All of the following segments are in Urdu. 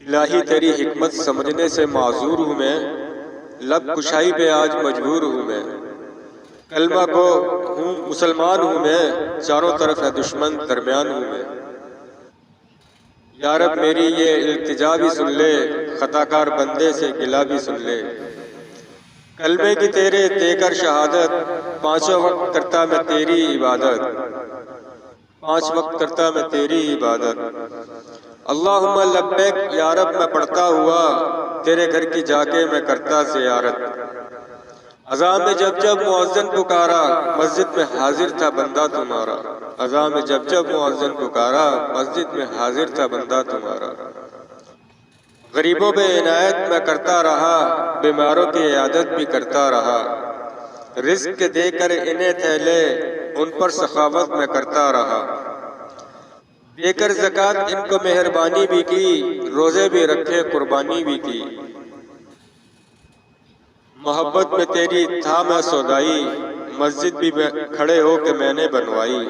الہی تیری حکمت سمجھنے سے معذور ہوں میں، لب کشائی پہ آج مجبور ہوں میں۔ کلمہ کو ہوں مسلمان ہوں میں، چاروں طرف ہے دشمن درمیان ہوں میں۔ یا رب میری یہ التجا بھی سن لے، خطا کار بندے سے گلہ بھی سن لے۔ کلمے کی تیرے دے کر شہادت، پانچوں وقت کرتا میں تیری عبادت، پانچ وقت کرتا میں تیری عبادت۔ اللہم لبیک یا رب میں پڑھتا ہوا، تیرے گھر کی جا کے میں کرتا زیارت۔ اذان میں جب جب مؤذن پکارا، مسجد میں حاضر تھا بندہ تمہارا۔ اذان میں جب جب مؤذن پکارا، مسجد میں حاضر تھا بندہ تمہارا۔ غریبوں پہ عنایت میں کرتا رہا، بیماروں کی عیادت بھی کرتا رہا۔ رزق دے کر انہیں تھیلے، ان پر سخاوت میں کرتا رہا۔ دے کر زکوٰۃ ان کو مہربانی بھی کی، روزے بھی رکھے قربانی بھی کی۔ محبت میں تیری تھا میں سودائی، مسجد بھی کھڑے ہو کے میں نے بنوائی۔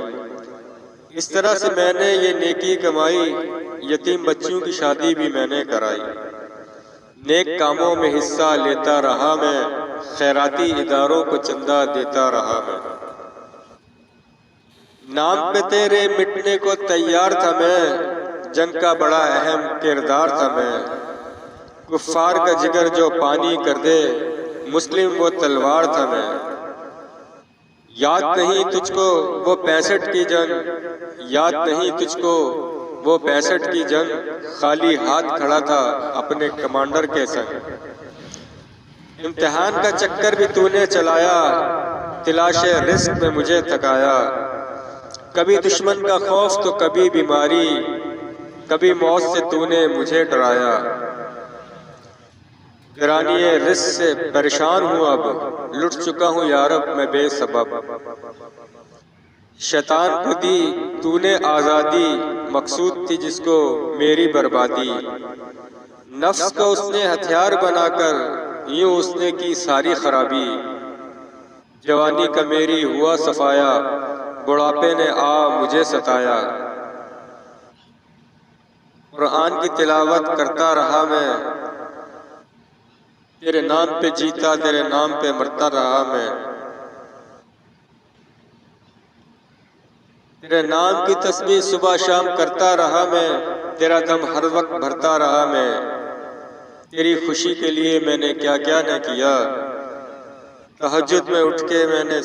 اس طرح سے میں نے یہ نیکی کمائی، یتیم بچیوں کی شادی بھی میں نے کرائی۔ نیک کاموں میں حصہ لیتا رہا میں، خیراتی اداروں کو چندہ دیتا رہا میں۔ نام پہ تیرے مٹنے کو تیار تھا میں، جنگ کا بڑا اہم کردار تھا میں۔ کفار کا جگر جو پانی کر دے، مسلم وہ تلوار تھا میں۔ یاد نہیں تجھ کو وہ 65 کی جنگ، یاد نہیں تجھ کو وہ 65 کی جنگ، خالی ہاتھ کھڑا تھا اپنے کمانڈر کے سنگ۔ امتحان کا چکر بھی تو نے چلایا، تلاش رزق میں مجھے تھکایا۔ کبھی دشمن کا خوف تو کبھی بیماری، کبھی موت سے تو نے مجھے ڈرایا۔ گرانی رزق سے پریشان ہوں اب، لٹ چکا ہوں یا رب میں بے سبب۔ شیطان کو دی تو نے آزادی، مقصود تھی جس کو میری بربادی۔ نفس کو اس نے ہتھیار بنا کر، یوں اس نے کی ساری خرابی۔ جوانی کا میری ہوا صفایا، بڑھاپے نے آ مجھے ستایا۔ قرآن کی تلاوت کرتا رہا میں، تیرے نام پہ جیتا تیرے نام پہ مرتا رہا میں۔ تیرے نام کی تسبیح صبح شام کرتا رہا میں، تیرا دم ہر وقت بھرتا رہا میں۔ تیری خوشی کے لیے میں نے کیا کیا نہ کیا، تہجد میں اٹھ کے میں نے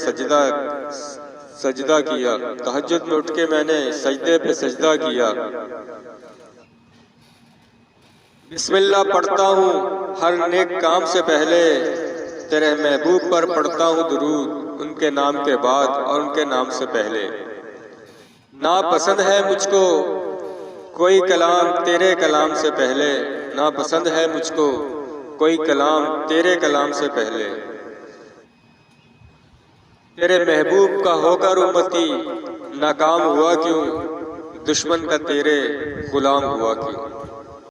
سجدہ کیا، تہجد میں اٹھ کے میں نے سجدے پہ سجدہ کیا۔ بسم اللہ پڑھتا ہوں ہر نیک کام سے پہلے، تیرے محبوب پر پڑھتا ہوں درود، ان کے نام کے بعد اور ان کے نام سے پہلے۔ ناپسند ہے مجھ کو کوئی کلام تیرے کلام سے پہلے، ناپسند ہے مجھ کو کوئی کلام تیرے کلام سے پہلے۔ تیرے محبوب کا ہو کر امتی، ناکام ہوا کیوں، دشمن کا تیرے غلام ہوا کیوں۔